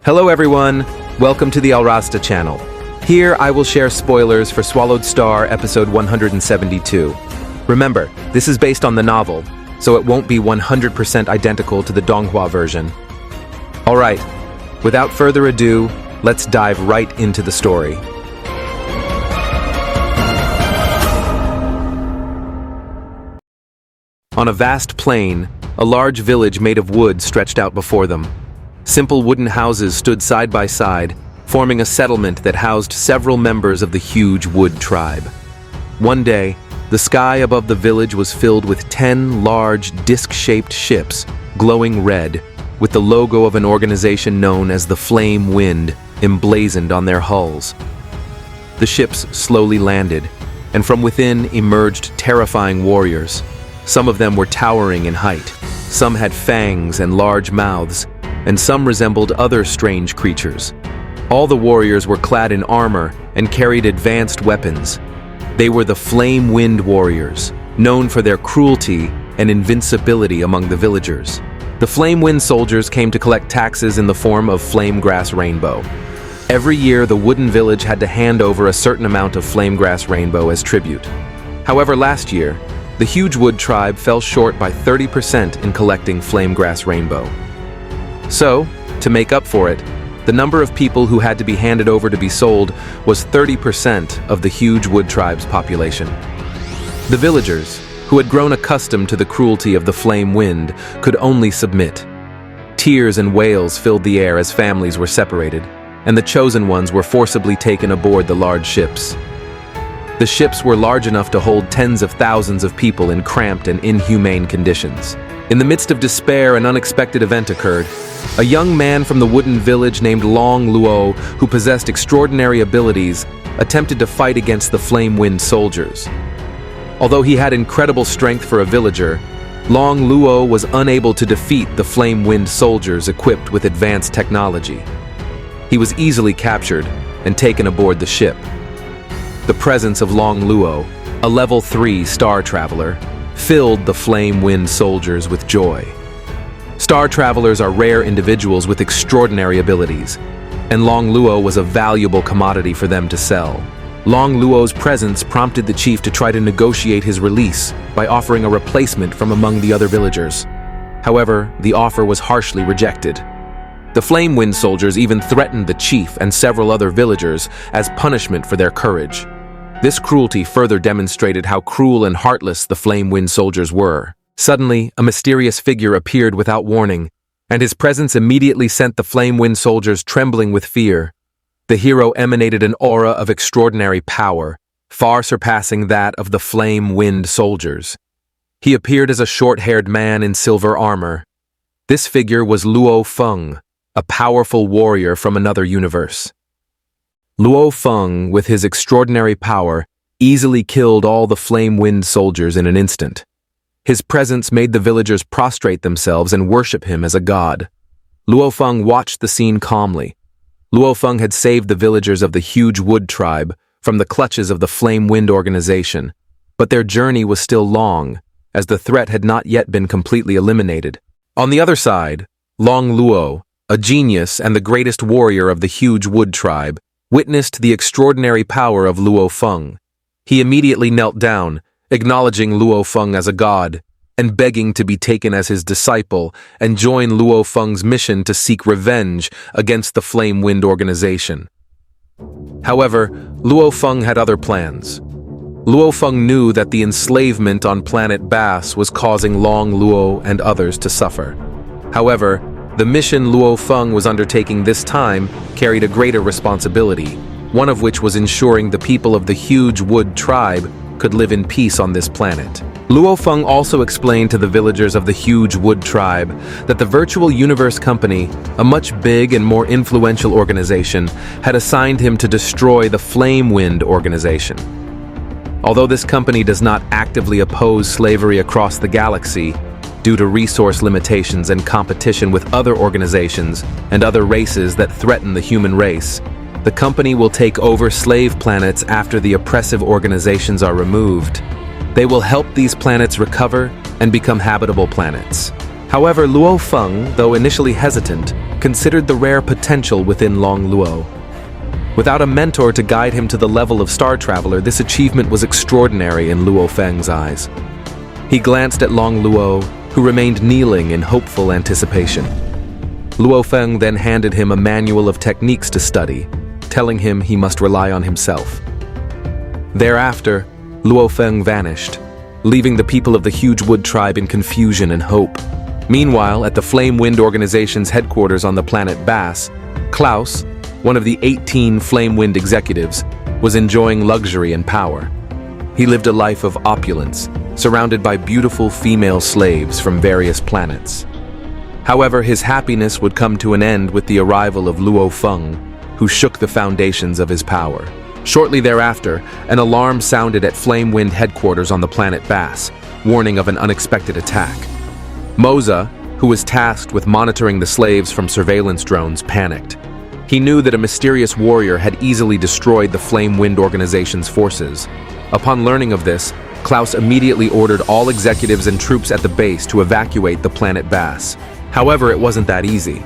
Hello everyone, welcome to the Alrasta channel. Here I will share spoilers for SwallowedStar episode 172. Remember, this is based on the novel, so it won't be 100% identical to the Donghua version. Alright, without further ado, let's dive right into the story. On a vast plain, a large village made of wood stretched out before them. Simple wooden houses stood side by side, forming a settlement that housed several members of the huge wood tribe. One day, the sky above the village was filled with 10 large, disc-shaped ships, glowing red, with the logo of an organization known as the Flame Wind emblazoned on their hulls. The ships slowly landed, and from within emerged terrifying warriors. Some of them were towering in height, some had fangs and large mouths, and some resembled other strange creatures. All the warriors were clad in armor and carried advanced weapons. They were the Flame Wind warriors, known for their cruelty and invincibility among the villagers. The Flame Wind soldiers came to collect taxes in the form of flame grass rainbow. Every year, the wooden village had to hand over a certain amount of flame grass rainbow as tribute. However, last year, the huge wood tribe fell short by 30% in collecting flame grass rainbow. So, to make up for it, the number of people who had to be handed over to be sold was 30% of the huge wood tribe's population. The villagers, who had grown accustomed to the cruelty of the Flame Wind, could only submit. Tears and wails filled the air as families were separated, and the chosen ones were forcibly taken aboard the large ships. The ships were large enough to hold tens of thousands of people in cramped and inhumane conditions. In the midst of despair, an unexpected event occurred. A young man from the wooden village named Long Luo, who possessed extraordinary abilities, attempted to fight against the Flame Wind soldiers. Although he had incredible strength for a villager, Long Luo was unable to defeat the Flame Wind soldiers equipped with advanced technology. He was easily captured and taken aboard the ship. The presence of Long Luo, a level 3 star traveler, filled the Flame Wind soldiers with joy. Star travelers are rare individuals with extraordinary abilities, and Long Luo was a valuable commodity for them to sell. Long Luo's presence prompted the chief to try to negotiate his release by offering a replacement from among the other villagers. However, the offer was harshly rejected. The Flame Wind soldiers even threatened the chief and several other villagers as punishment for their courage. This cruelty further demonstrated how cruel and heartless the Flame Wind soldiers were. Suddenly, a mysterious figure appeared without warning, and his presence immediately sent the Flame Wind soldiers trembling with fear. The hero emanated an aura of extraordinary power, far surpassing that of the Flame Wind soldiers. He appeared as a short-haired man in silver armor. This figure was Luo Feng, a powerful warrior from another universe. Luo Feng, with his extraordinary power, easily killed all the Flame Wind soldiers in an instant. His presence made the villagers prostrate themselves and worship him as a god. Luo Feng watched the scene calmly. Luo Feng had saved the villagers of the huge wood tribe from the clutches of the Flame Wind organization, but their journey was still long, as the threat had not yet been completely eliminated. On the other side, Long Luo, a genius and the greatest warrior of the huge wood tribe, witnessed the extraordinary power of Luo Feng. He immediately knelt down, acknowledging Luo Feng as a god, and begging to be taken as his disciple and join Luo Feng's mission to seek revenge against the Flame Wind organization. However, Luo Feng had other plans. Luo Feng knew that the enslavement on planet Bass was causing Long Luo and others to suffer. However, the mission Luo Feng was undertaking this time carried a greater responsibility, one of which was ensuring the people of the huge wood tribe could live in peace on this planet. Luo Feng also explained to the villagers of the huge wood tribe that the Virtual Universe Company, a much big and more influential organization, had assigned him to destroy the Flame Wind organization. Although this company does not actively oppose slavery across the galaxy, due to resource limitations and competition with other organizations and other races that threaten the human race, the company will take over slave planets after the oppressive organizations are removed. They will help these planets recover and become habitable planets. However, Luo Feng, though initially hesitant, considered the rare potential within Long Luo. Without a mentor to guide him to the level of Star Traveler, this achievement was extraordinary in Luo Feng's eyes. He glanced at Long Luo, who remained kneeling in hopeful anticipation. Luo Feng then handed him a manual of techniques to study, telling him he must rely on himself. Thereafter, Luo Feng vanished, leaving the people of the huge wood tribe in confusion and hope. Meanwhile, at the Flame Wind Organization's headquarters on the planet Bass, Klaus, one of the 18 Flame Wind executives, was enjoying luxury and power. He lived a life of opulence, surrounded by beautiful female slaves from various planets. However, his happiness would come to an end with the arrival of Luo Feng, who shook the foundations of his power. Shortly thereafter, an alarm sounded at Flame Wind headquarters on the planet Bass, warning of an unexpected attack. Moza, who was tasked with monitoring the slaves from surveillance drones, panicked. He knew that a mysterious warrior had easily destroyed the Flame Wind Organization's forces. Upon learning of this, Klaus immediately ordered all executives and troops at the base to evacuate the planet Bass. However, it wasn't that easy.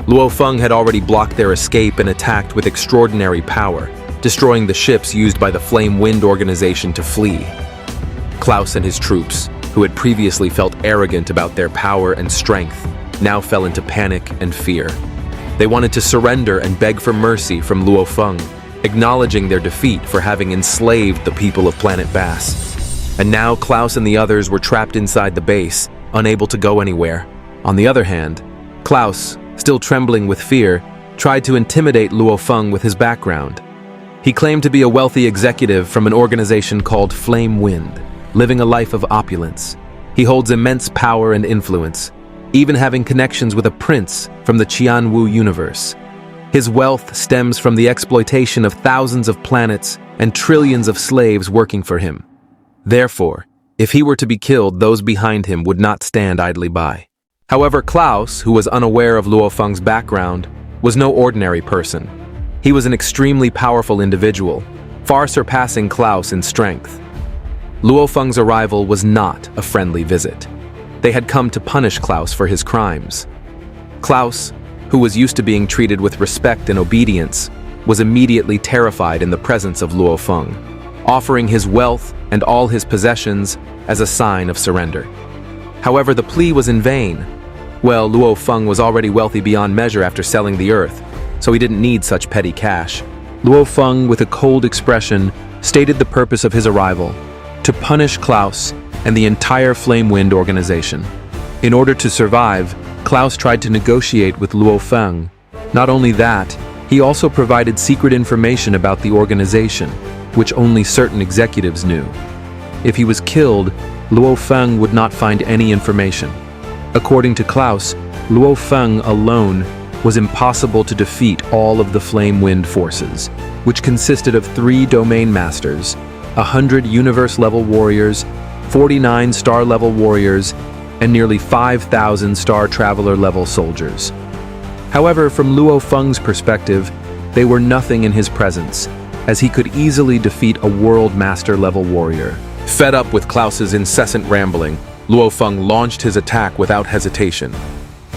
Luo Feng had already blocked their escape and attacked with extraordinary power, destroying the ships used by the Flame Wind Organization to flee. Klaus and his troops, who had previously felt arrogant about their power and strength, now fell into panic and fear. They wanted to surrender and beg for mercy from Luo Feng, acknowledging their defeat for having enslaved the people of planet Bass. And now Klaus and the others were trapped inside the base, unable to go anywhere. On the other hand, Klaus, still trembling with fear, tried to intimidate Luo Feng with his background. He claimed to be a wealthy executive from an organization called Flame Wind, living a life of opulence. He holds immense power and influence, even having connections with a prince from the Qianwu universe. His wealth stems from the exploitation of thousands of planets and trillions of slaves working for him. Therefore, if he were to be killed, those behind him would not stand idly by. However, Klaus, who was unaware of Luo Feng's background, was no ordinary person. He was an extremely powerful individual, far surpassing Klaus in strength. Luo Feng's arrival was not a friendly visit. They had come to punish Klaus for his crimes. Klaus, who was used to being treated with respect and obedience, was immediately terrified in the presence of Luo Feng, offering his wealth and all his possessions as a sign of surrender. However, the plea was in vain. Well, Luo Feng was already wealthy beyond measure after selling the earth, so he didn't need such petty cash. Luo Feng, with a cold expression, stated the purpose of his arrival: to punish Klaus and the entire Flame Wind organization. In order to survive, Klaus tried to negotiate with Luo Feng. Not only that, he also provided secret information about the organization, which only certain executives knew. If he was killed, Luo Feng would not find any information. According to Klaus, Luo Feng alone was impossible to defeat all of the Flame Wind forces, which consisted of 3 domain masters, 100 universe-level warriors, 49 star-level warriors, and nearly 5,000 Star Traveler-level soldiers. However, from Luo Feng's perspective, they were nothing in his presence, as he could easily defeat a World Master-level warrior. Fed up with Klaus's incessant rambling, Luo Feng launched his attack without hesitation.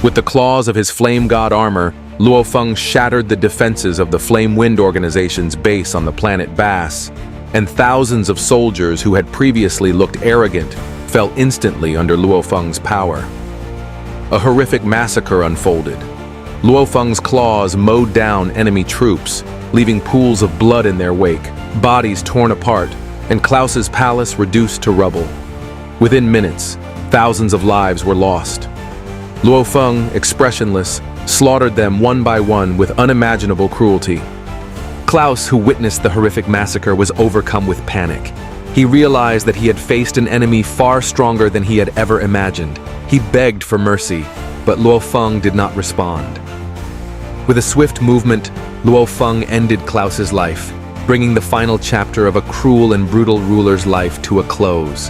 With the claws of his Flame God armor, Luo Feng shattered the defenses of the Flame Wind Organization's base on the planet Bass, and thousands of soldiers who had previously looked arrogant fell instantly under Luo Feng's power. A horrific massacre unfolded. Luo Feng's claws mowed down enemy troops, leaving pools of blood in their wake, bodies torn apart, and Klaus's palace reduced to rubble. Within minutes, thousands of lives were lost. Luo Feng, expressionless, slaughtered them one by one with unimaginable cruelty. Klaus, who witnessed the horrific massacre, was overcome with panic. He realized that he had faced an enemy far stronger than he had ever imagined. He begged for mercy, but Luo Feng did not respond. With a swift movement, Luo Feng ended Klaus's life, bringing the final chapter of a cruel and brutal ruler's life to a close.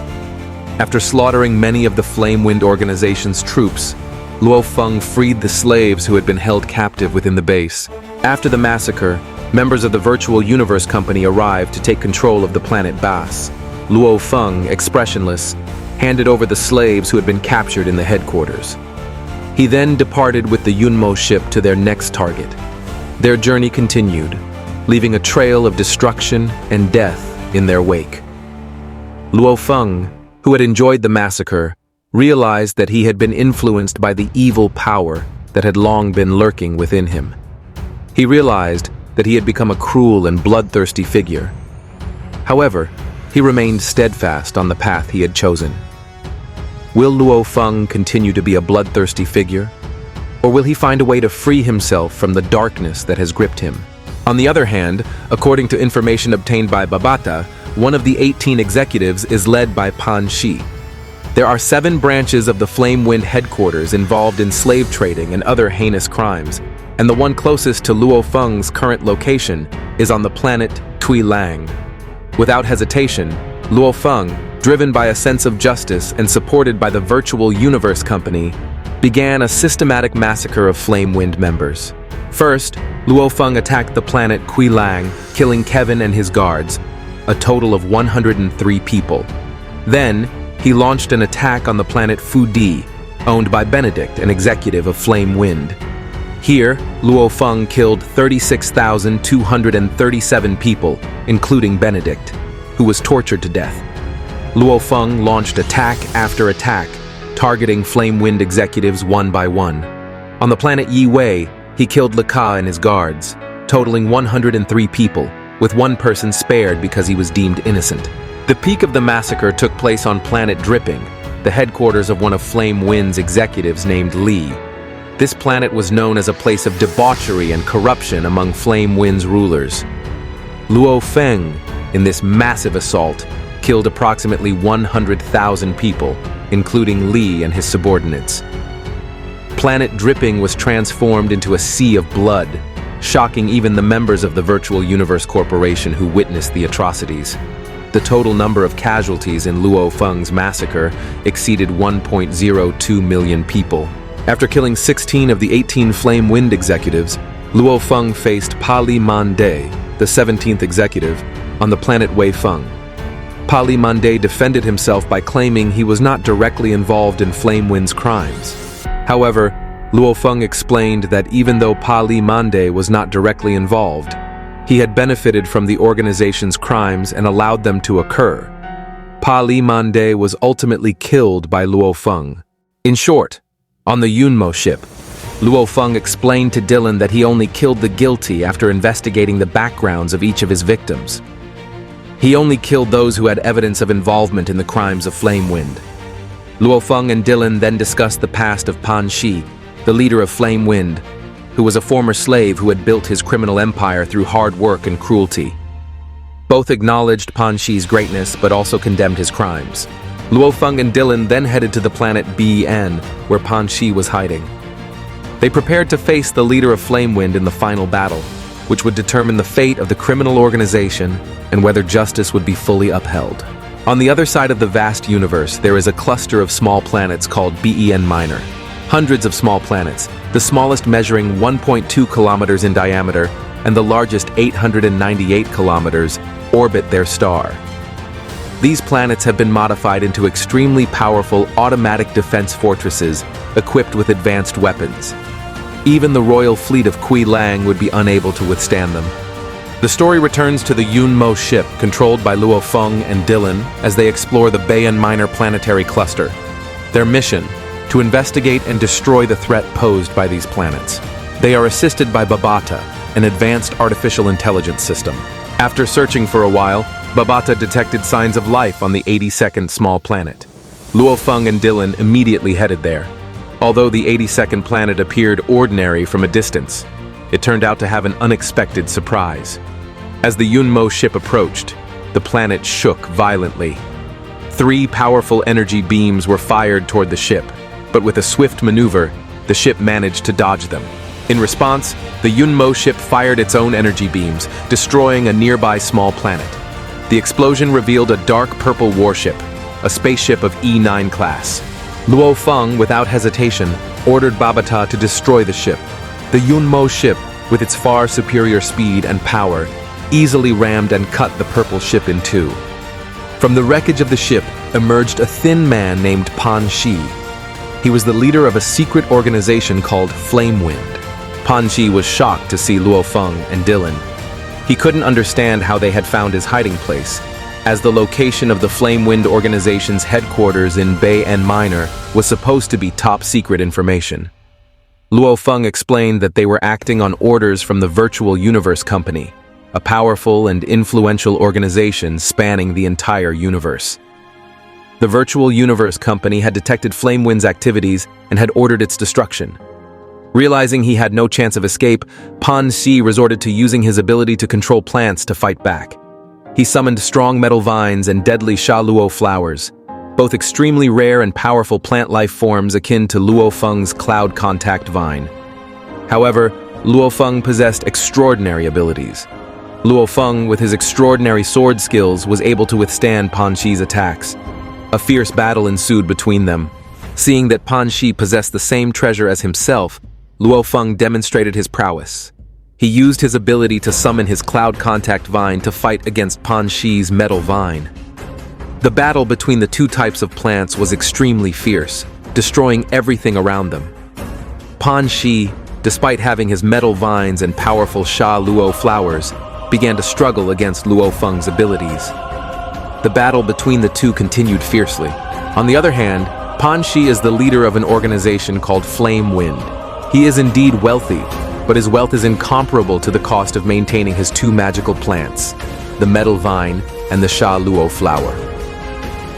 After slaughtering many of the Flame Wind Organization's troops, Luo Feng freed the slaves who had been held captive within the base. After the massacre, members of the Virtual Universe Company arrived to take control of the planet Bass. Luo Feng, expressionless, handed over the slaves who had been captured in the headquarters. He then departed with the Yunmo ship to their next target. Their journey continued, leaving a trail of destruction and death in their wake. Luo Feng, who had enjoyed the massacre, realized that he had been influenced by the evil power that had long been lurking within him. He realized that he had become a cruel and bloodthirsty figure. However, he remained steadfast on the path he had chosen. Will Luo Feng continue to be a bloodthirsty figure? Or will he find a way to free himself from the darkness that has gripped him? On the other hand, according to information obtained by Babata, one of the 18 executives is led by Pan Shi. There are 7 branches of the Flame Wind headquarters involved in slave trading and other heinous crimes, and the one closest to Luo Feng's current location is on the planet Tui Lang. Without hesitation, Luo Feng, driven by a sense of justice and supported by the Virtual Universe Company, began a systematic massacre of Flame Wind members. First, Luo Feng attacked the planet Kui Lang, killing Kevin and his guards, a total of 103 people. Then, he launched an attack on the planet Fu Di, owned by Benedict, an executive of Flame Wind. Here, Luo Feng killed 36,237 people, including Benedict, who was tortured to death. Luo Feng launched attack after attack, targeting Flame Wind executives one by one. On the planet Yi Wei, he killed Lika and his guards, totaling 103 people, with one person spared because he was deemed innocent. The peak of the massacre took place on planet Dripping, the headquarters of one of Flame Wind's executives named Li. This planet was known as a place of debauchery and corruption among Flame Wind's rulers. Luo Feng, in this massive assault, killed approximately 100,000 people, including Li and his subordinates. Planet Dripping was transformed into a sea of blood, shocking even the members of the Virtual Universe Corporation who witnessed the atrocities. The total number of casualties in Luo Feng's massacre exceeded 1.02 million people. After killing 16 of the 18 Flame Wind executives, Luo Feng faced Pali Mande, the 17th executive, on the planet Wei Feng. Pali Mande defended himself by claiming he was not directly involved in Flame Wind's crimes. However, Luo Feng explained that even though Pali Mande was not directly involved, he had benefited from the organization's crimes and allowed them to occur. Pali Mande was ultimately killed by Luo Feng. In short, on the Yunmo ship, Luo Feng explained to Dylan that he only killed the guilty after investigating the backgrounds of each of his victims. He only killed those who had evidence of involvement in the crimes of Flame Wind. Luo Feng and Dylan then discussed the past of Pan Shi, the leader of Flame Wind, who was a former slave who had built his criminal empire through hard work and cruelty. Both acknowledged Pan Shi's greatness but also condemned his crimes. Luo Feng and Dylan then headed to the planet BN, where Pan Shi was hiding. They prepared to face the leader of Flame Wind in the final battle, which would determine the fate of the criminal organization and whether justice would be fully upheld. On the other side of the vast universe, there is a cluster of small planets called BEN Minor. Hundreds of small planets, the smallest measuring 1.2 kilometers in diameter and the largest 898 kilometers, orbit their star. These planets have been modified into extremely powerful automatic defense fortresses equipped with advanced weapons. Even the royal fleet of Kui Lang would be unable to withstand them. The story returns to the Yunmo ship, controlled by Luo Feng and Dylan, as they explore the Bayan Minor planetary cluster. Their mission: to investigate and destroy the threat posed by these planets. They are assisted by Babata, an advanced artificial intelligence system. After searching for a while, Babata detected signs of life on the 82nd small planet. Luo Feng and Dylan immediately headed there. Although the 82nd planet appeared ordinary from a distance, it turned out to have an unexpected surprise. As the Yunmo ship approached, the planet shook violently. 3 powerful energy beams were fired toward the ship, but with a swift maneuver, the ship managed to dodge them. In response, the Yunmo ship fired its own energy beams, destroying a nearby small planet. The explosion revealed a dark purple warship, a spaceship of E9 class. Luo Feng, without hesitation, ordered Babata to destroy the ship. The Yunmo ship, with its far superior speed and power, easily rammed and cut the purple ship in two. From the wreckage of the ship emerged a thin man named Pan Shi. He was the leader of a secret organization called Flame Wind. Pan Shi was shocked to see Luo Feng and Dylan. He couldn't understand how they had found his hiding place, as the location of the Flame Wind organization's headquarters in Bay and Minor was supposed to be top-secret information. Luo Feng explained that they were acting on orders from the Virtual Universe Company, a powerful and influential organization spanning the entire universe. The Virtual Universe Company had detected Flame Wind's activities and had ordered its destruction. Realizing he had no chance of escape, Pan Shi resorted to using his ability to control plants to fight back. He summoned strong metal vines and deadly Sha Luo flowers, both extremely rare and powerful plant life forms akin to Luo Feng's cloud contact vine. However, Luo Feng possessed extraordinary abilities. Luo Feng, with his extraordinary sword skills, was able to withstand Pan Shi's attacks. A fierce battle ensued between them. Seeing that Pan Shi possessed the same treasure as himself, Luo Feng demonstrated his prowess. He used his ability to summon his cloud contact vine to fight against Pan Shi's metal vine. The battle between the two types of plants was extremely fierce, destroying everything around them. Pan Shi, despite having his metal vines and powerful Sha Luo flowers, began to struggle against Luo Feng's abilities. The battle between the two continued fiercely. On the other hand, Pan Shi is the leader of an organization called Flame Wind. He is indeed wealthy, but his wealth is incomparable to the cost of maintaining his two magical plants, the metal vine and the Sha Luo flower.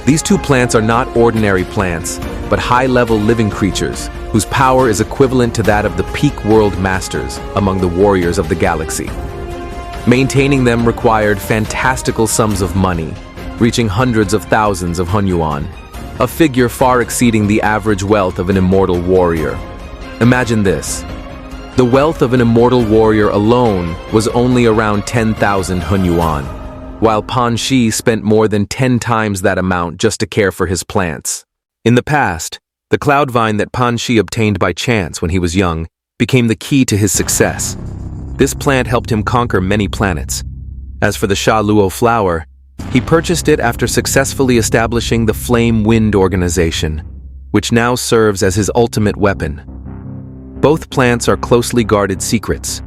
These two plants are not ordinary plants, but high-level living creatures whose power is equivalent to that of the peak world masters among the warriors of the galaxy. Maintaining them required fantastical sums of money, reaching hundreds of thousands of Hunyuan, a figure far exceeding the average wealth of an immortal warrior. Imagine this. The wealth of an immortal warrior alone was only around 10,000 Hunyuan, while Pan Shi spent more than 10 times that amount just to care for his plants. In the past, the cloud vine that Pan Shi obtained by chance when he was young became the key to his success. This plant helped him conquer many planets. As for the Sha Luo flower, he purchased it after successfully establishing the Flame Wind organization, which now serves as his ultimate weapon. Both plants are closely guarded secrets.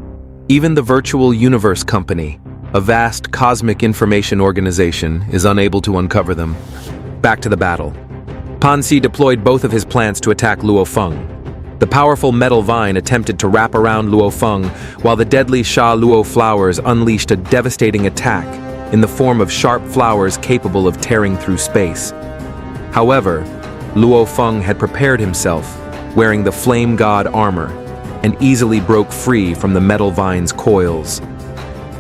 Even the Virtual Universe Company, a vast cosmic information organization, is unable to uncover them. Back to the battle. Pan Shi deployed both of his plants to attack Luo Feng. The powerful metal vine attempted to wrap around Luo Feng, while the deadly Sha Luo flowers unleashed a devastating attack in the form of sharp flowers capable of tearing through space. However, Luo Feng had prepared himself, wearing the Flame God armor, and easily broke free from the metal vine's coils.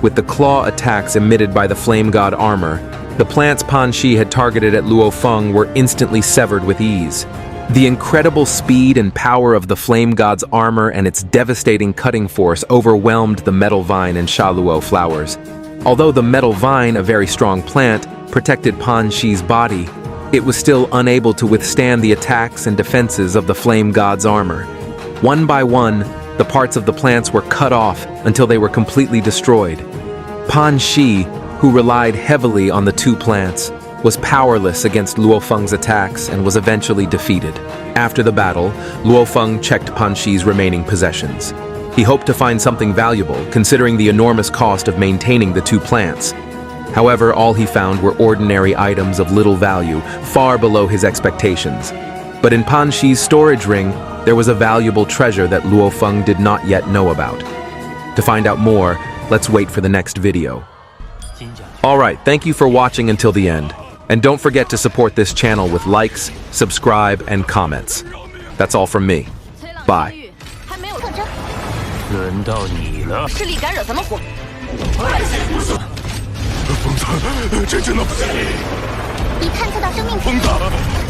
With the claw attacks emitted by the Flame God armor, the plants Pan Shi had targeted at Luo Feng were instantly severed with ease. The incredible speed and power of the Flame God's armor and its devastating cutting force overwhelmed the metal vine and Sha Luo flowers. Although the metal vine, a very strong plant, protected Pan Shi's body, it was still unable to withstand the attacks and defenses of the Flame God's armor. One by one, the parts of the plants were cut off until they were completely destroyed. Pan Shi, who relied heavily on the two plants, was powerless against Luo Feng's attacks and was eventually defeated. After the battle, Luo Feng checked Pan Shi's remaining possessions. He hoped to find something valuable, considering the enormous cost of maintaining the two plants. However, all he found were ordinary items of little value, far below his expectations. But in Pan Shi's storage ring, there was a valuable treasure that Luo Feng did not yet know about. To find out more, let's wait for the next video. Alright, thank you for watching until the end. And don't forget to support this channel with likes, subscribe, and comments. That's all from me. Bye. 轮到你了。势力干扰咱们火。疯子，这真的不行！已探测到生命体。疯子。